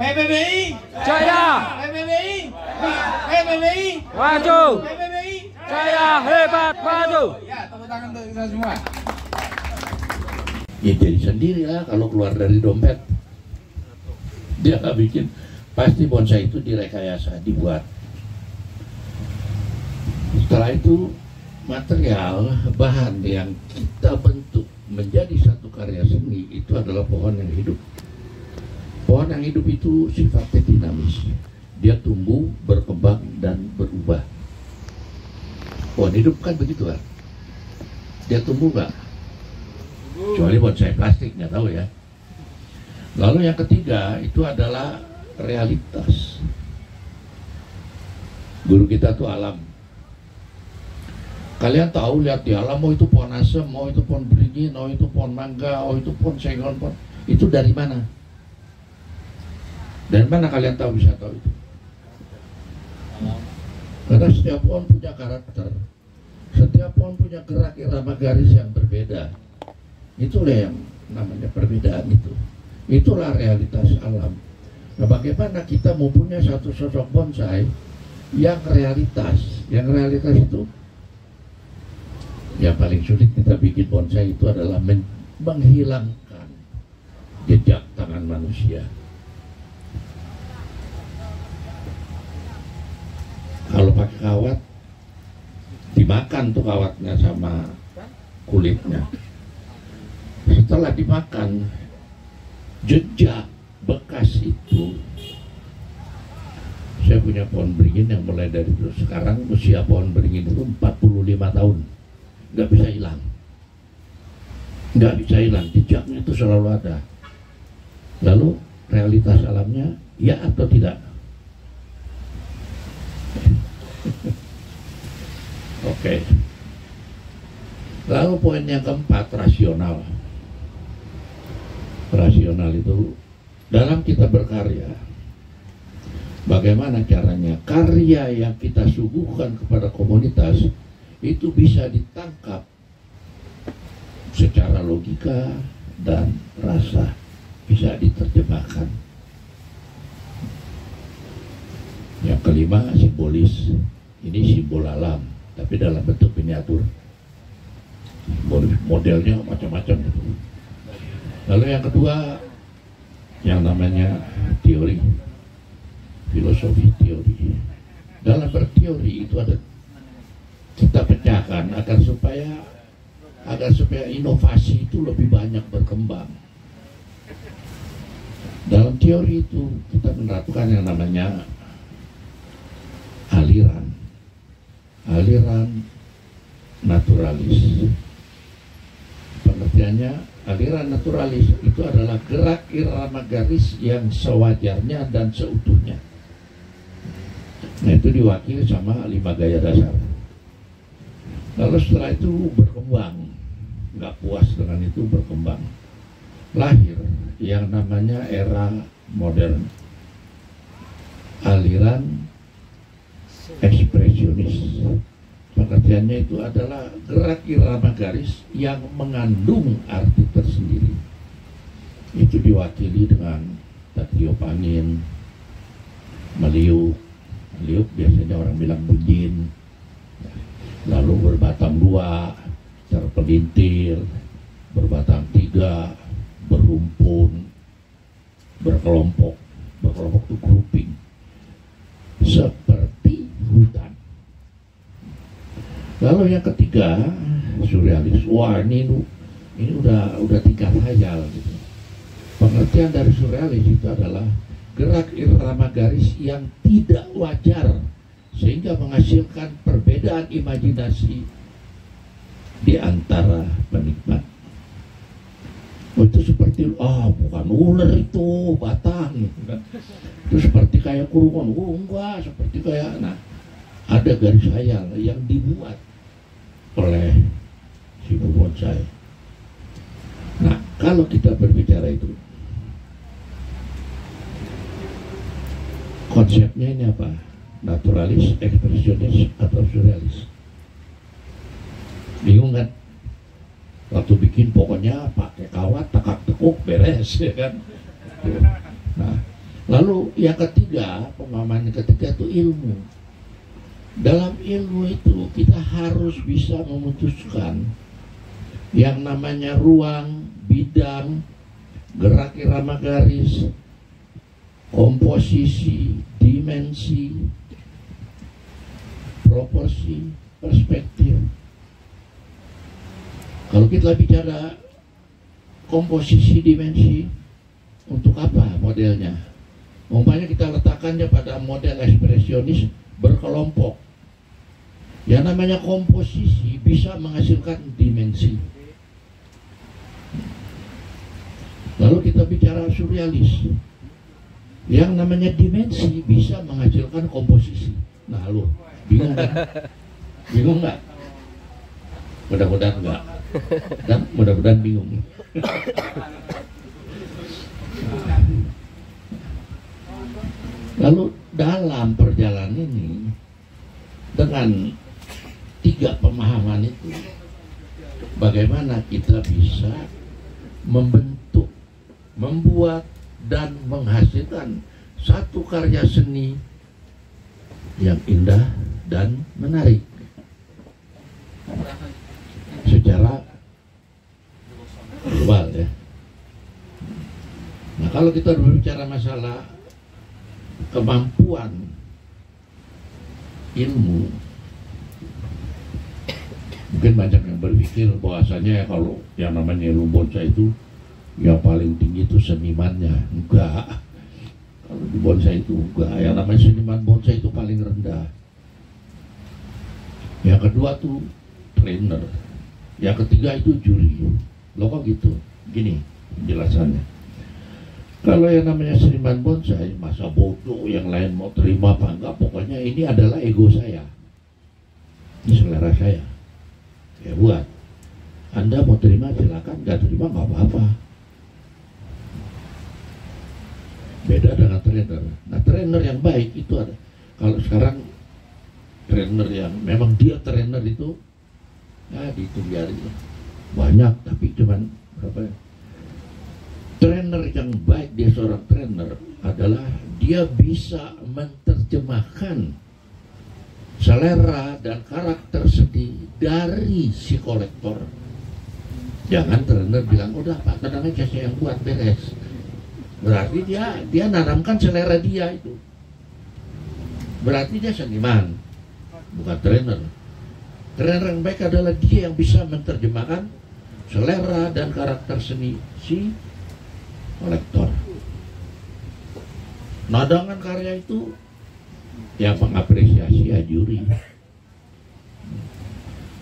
PBBI Jaya, PBBI PBBI maju. PBBI Jaya hebat maju. ya, tepuk tangan untuk kita semua. Ya jadi sendiri lah kalau keluar dari dompet. Dia nggak bikin, pasti bonsai itu direkayasa, dibuat. Setelah itu material, bahan yang kita bentuk menjadi satu karya seni itu adalah pohon yang hidup. Pohon yang hidup itu sifatnya dinamis. Dia tumbuh, berkembang, dan berubah. Pohon hidup kan begitu kan? Dia tumbuh nggak? Kecuali bonsai plastik, nggak tahu ya. Lalu yang ketiga itu adalah realitas. Guru kita tuh alam. Kalian tahu lihat di alam, mau itu pohon asem, mau itu pohon beringin, mau itu pohon mangga, mau itu pohon sengon, pohon itu dari mana? Dan mana kalian tahu bisa tahu itu? Karena setiap pohon punya karakter, setiap pohon punya gerak irama garis yang berbeda. Itulah yang namanya perbedaan itu. Itulah realitas alam. Nah, bagaimana kita mempunyai satu sosok bonsai yang realitas? Yang realitas itu yang paling sulit kita bikin bonsai itu adalah menghilangkan jejak tangan manusia. Kalau pakai kawat, dimakan tuh kawatnya sama kulitnya. Setelah dimakan, jejak bekas itu, saya punya pohon beringin yang mulai dari dulu. Sekarang usia pohon beringin itu 45 tahun, nggak bisa hilang, nggak bisa hilang, jejaknya itu selalu ada. Lalu realitas alamnya, ya atau tidak? Oke. Lalu poin yang keempat, rasional. Rasional itu dalam kita berkarya, bagaimana caranya karya yang kita suguhkan kepada komunitas itu bisa ditangkap secara logika dan rasa, bisa diterjemahkan. Yang kelima, simbolis. Ini simbol alam, tapi dalam bentuk miniatur. Modelnya macam-macam. Lalu yang kedua, yang namanya teori, filosofi teori. Dalam berteori itu ada, kita pecahkan agar supaya inovasi itu lebih banyak berkembang. Dalam teori itu kita menerapkan yang namanya aliran naturalis. Pengertiannya, aliran naturalis itu adalah gerak irama garis yang sewajarnya dan seutuhnya. Nah, itu diwakili sama 5 gaya dasar. Lalu setelah itu berkembang, nggak puas dengan itu, berkembang, lahir yang namanya era modern, aliran ekspresionis. Pengertiannya itu adalah gerak irama garis yang mengandung arti tersendiri. Itu diwakili dengan tiup angin, meliuk. Meliuk biasanya orang bilang bunyin. Lalu berbatang 2, terpelintir, berbatang 3, berumpun, berkelompok. Berkelompok itu grouping. Seperti hutan. Lalu yang ketiga, surrealis. Wah, ini udah tingkat khayal gitu. Pengertian dari surrealis itu adalah gerak irama garis yang tidak wajar sehingga menghasilkan perbedaan imajinasi di antara penikmat. Oh, itu seperti bukan ular itu, batang gitu kan. Itu seperti kayak kurungan. Oh enggak, seperti kayak ada garis khayal yang dibuat oleh si bonsai. Nah, kalau kita berbicara itu, konsepnya ini apa? Naturalis, ekspresionis, atau surrealis? Bingung kan? Waktu bikin pokoknya pakai kawat, takak tekuk, beres ya kan? Nah, Lalu yang ketiga, pemahaman yang ketiga itu ilmu. Dalam ilmu itu kita harus bisa memutuskan yang namanya ruang, bidang, gerak irama garis, komposisi, dimensi, proporsi, perspektif. Kalau kita bicara komposisi, dimensi, untuk apa modelnya? Umpamanya kita letakkannya pada model ekspresionis berkelompok. Yang namanya komposisi bisa menghasilkan dimensi. Lalu kita bicara surrealis. Yang namanya dimensi bisa menghasilkan komposisi. Nah, lu bingung kan? Bingung nggak? Mudah-mudahan nggak. Dan mudah-mudahan bingung. Lalu dalam perjalanan ini, dengan tiga pemahaman itu, bagaimana kita bisa membentuk, membuat, dan menghasilkan satu karya seni yang indah dan menarik secara global, ya. Nah, kalau kita berbicara masalah kemampuan ilmu, mungkin banyak yang berpikir bahwasanya kalau yang namanya ilmu bonsai itu yang paling tinggi itu senimannya. Enggak. Kalau di bonsai itu enggak. Yang namanya seniman bonsai itu paling rendah. Yang kedua tuh trainer. Yang ketiga itu juri. Loh kok gitu? Gini penjelasannya. Kalau yang namanya seniman bonsai, masa bodoh yang lain mau terima apa enggak, pokoknya ini adalah ego saya, ini selera saya. Ya buat, Anda mau terima silakan, nggak terima nggak apa-apa. Beda dengan trainer. Nah, trainer yang baik itu ada. Kalau sekarang trainer yang memang dia trainer itu, ya dihitung jari banyak, tapi cuman berapa ya? Trainer yang baik, dia seorang trainer adalah dia bisa menerjemahkan selera dan karakter seni dari si kolektor. Jangan trainer bilang udah Pak, tenang aja saya yang buat, beres. Berarti dia nanamkan selera dia itu. Berarti dia seniman, bukan trainer. Trainer yang baik adalah dia yang bisa menerjemahkan selera dan karakter seni si kolektor. Nah, dengan karya itu yang mengapresiasi ya juri.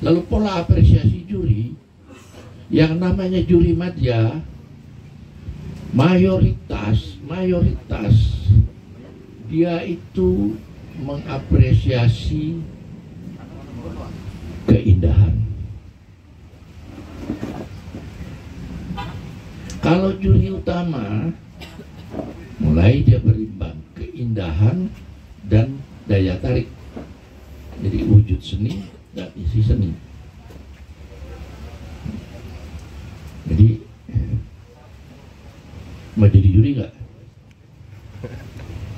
Lalu pola apresiasi juri, yang namanya juri madya, mayoritas dia itu mengapresiasi keindahan. Kalau juri utama, mulai dia berimbang keindahan dan daya tarik. Jadi wujud seni dan isi seni. Jadi mau jadi juri nggak?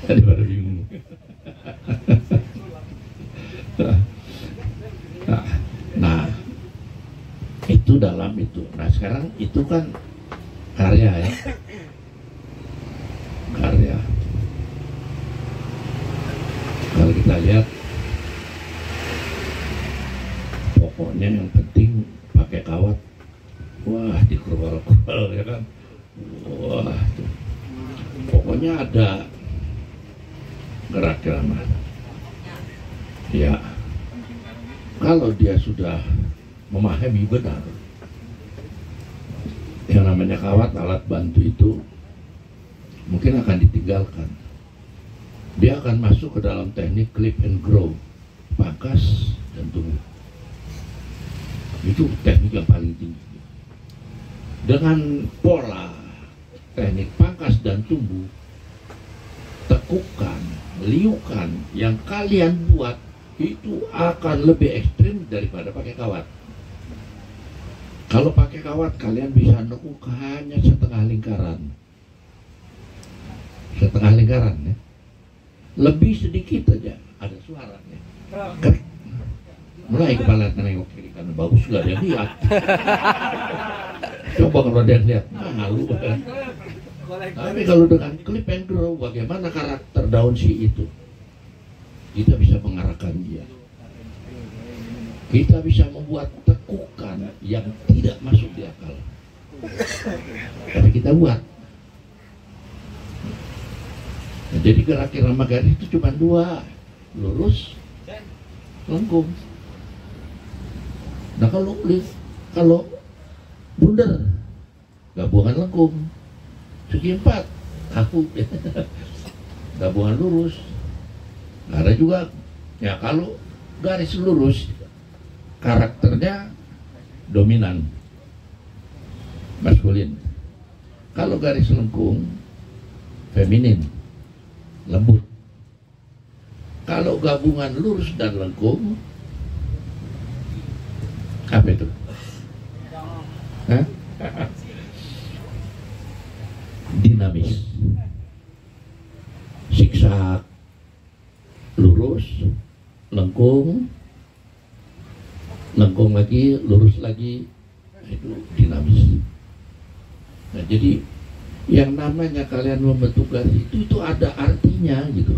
Daripada bingung. Nah, itu dalam itu. Nah, sekarang itu kan karya, ya, karya. Kalau kita lihat, pokoknya yang penting pakai kawat, wah dikerwal-kerwal, ya kan, wah tuh. Pokoknya ada gerak-gerakan. Ya, kalau dia sudah memahami benar yang namanya kawat, alat bantu itu mungkin akan ditinggalkan. Dia akan masuk ke dalam teknik clip and grow, pangkas dan tumbuh. Itu teknik yang paling tinggi. Dengan pola teknik pangkas dan tumbuh, tekukan, liukan yang kalian buat itu akan lebih ekstrim daripada pakai kawat. Kalau pakai kawat kalian bisa nekuk hanya setengah lingkaran. setengah lingkaran ya. Lebih sedikit aja ada suaranya. Krek. Mulai kepala nengok kiri kanan, bagus nggak dia lihat. Coba kalau dia lihat, malu banget. Tapi kalau dengan clip and grow, bagaimana karakter daun si itu? Kita bisa mengarahkan dia. Kita bisa membuat tekukan yang tidak masuk di akal. Tapi kita buat. Nah, jadi gerak irama garis itu cuma dua, lurus, lengkung. Nah kalau bundar, gabungan lengkung, segi empat, kaku, gabungan lurus. Ada juga, ya kalau garis lurus, karakternya dominan, maskulin. Kalau garis lengkung, feminin, lembut. Kalau gabungan lurus dan lengkung, apa itu? Hah? Dinamis, siksak, lurus, lengkung, lengkung lagi, lurus lagi, itu dinamis. Nah, jadi yang namanya kalian membentuk garis itu ada artinya gitu,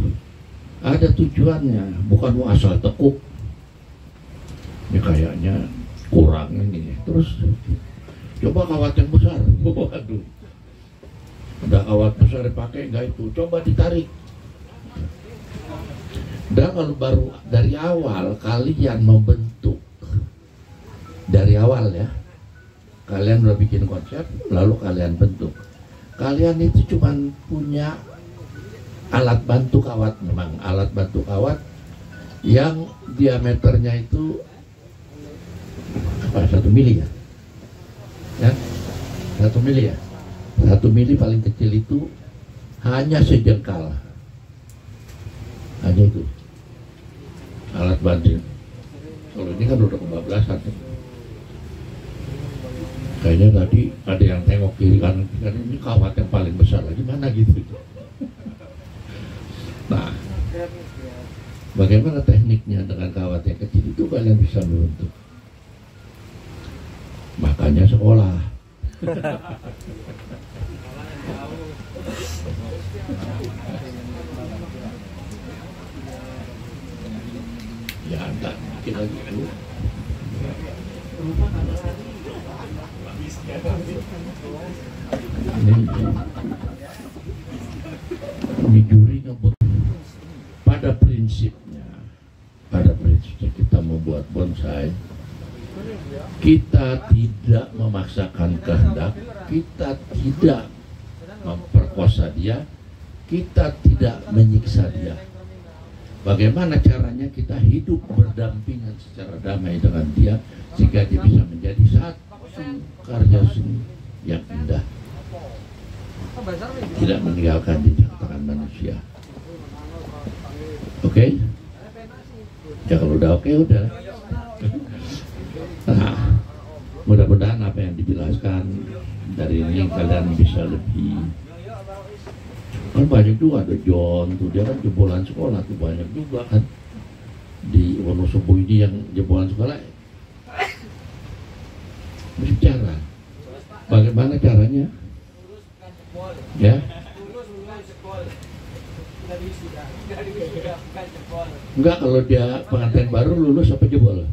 ada tujuannya, bukan mau asal tekuk. Ini kayaknya kurang ini, terus coba kawat yang besar, waduh, udah kawat besar dipakai nggak itu, coba ditarik. Dan kalau baru dari awal kalian membentuk, dari awal ya, kalian udah bikin konsep, lalu kalian bentuk. Kalian itu cuma punya alat bantu kawat, memang alat bantu kawat yang diameternya itu apa, 1 mili ya? Ya, 1 mili ya? 1 mili paling kecil itu hanya sejengkal, hanya itu alat bantu. Kalau ini kan udah kebablasan. Kayaknya tadi ada yang tengok kiri kanan, ini kawat yang paling besar lagi mana gitu. Nah, bagaimana tekniknya dengan kawat yang kecil itu kalian bisa membentuk. Makanya sekolah. Ya enggak, kita gitu. Ini juri ngebut. Pada prinsipnya kita membuat bonsai, kita tidak memaksakan kehendak, kita tidak memperkosa dia, kita tidak menyiksa dia. Bagaimana caranya kita hidup berdampingan secara damai dengan dia sehingga dia bisa menjadi satu karya seni yang indah, tidak meninggalkan jejak tangan manusia. Oke? Ya kalau udah oke, udah. Nah, mudah-mudahan apa yang dijelaskan dari ini kalian bisa lebih. Kan banyak juga, ada John tuh, dia kan jebolan sekolah tuh, banyak juga kan di Wonosobo ini yang jebolan sekolah. Bicara bagaimana caranya ya, enggak, kalau dia pengantin baru lulus apa jebol.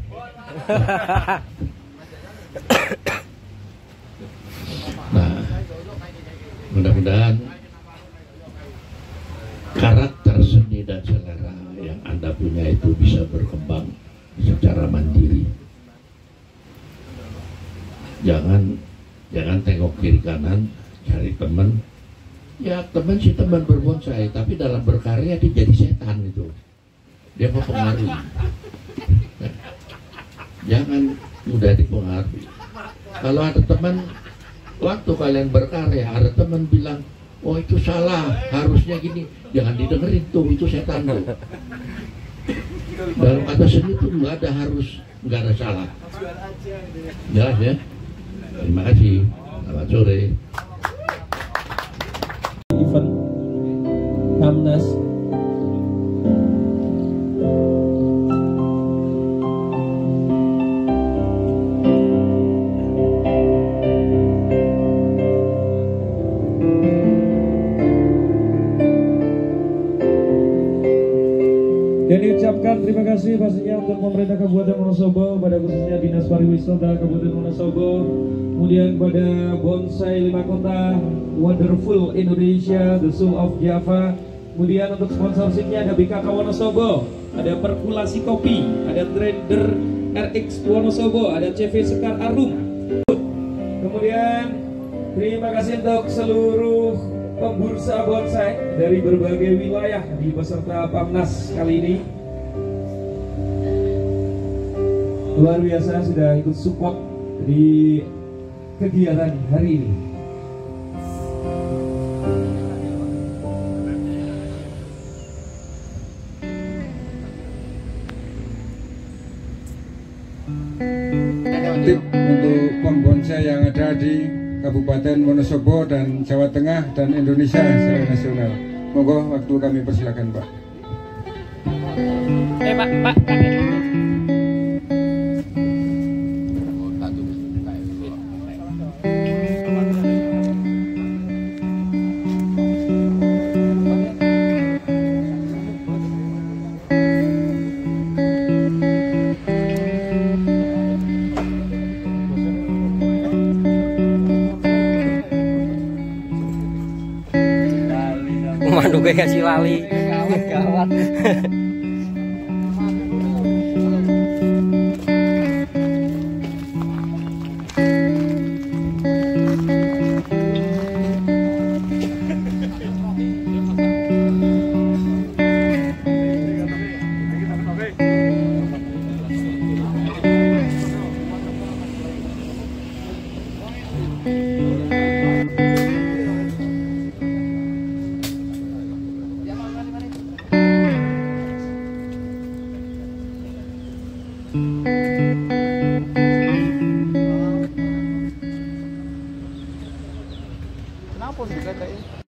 Nah, mudah-mudahan karakter seni dan selera yang Anda punya itu bisa berkembang secara mandiri. Jangan tengok kiri kanan, cari teman. Ya teman si teman berbonsai, tapi dalam berkarya dia jadi setan itu. Dia mempengaruhi. Jangan mudah dipengaruhi. Kalau ada teman, waktu kalian berkarya, ada teman bilang, oh itu salah, harusnya gini, jangan didengerin tuh, itu setan tuh. Dalam kata seni itu nggak ada harus, nggak ada salah. Jelas ya? Terima kasih. Selamat sore. Event Pamnas. Dan diucapkan terima kasih pastinya untuk pemerintah Kabupaten Wonosobo, pada khususnya Dinas Pariwisata Kabupaten Wonosobo, kemudian pada Bonsai 5 Kota, Wonderful Indonesia, The Soul of Java, kemudian untuk sponsorshipnya ada BKK Wonosobo, ada Perkulasi Kopi, ada Trader RX Wonosobo, ada CV Sekar Arum. Kemudian terima kasih untuk seluruh pembursa bonsai dari berbagai wilayah di peserta Pamnas kali ini. Luar biasa sudah ikut support di kegiatan hari ini. Tip untuk pembonsai yang ada di Kabupaten Wonosobo dan Jawa Tengah dan Indonesia secara nasional. Monggo waktu kami persilakan, Pak. Pak. Mandu kayak si lali. Gawat.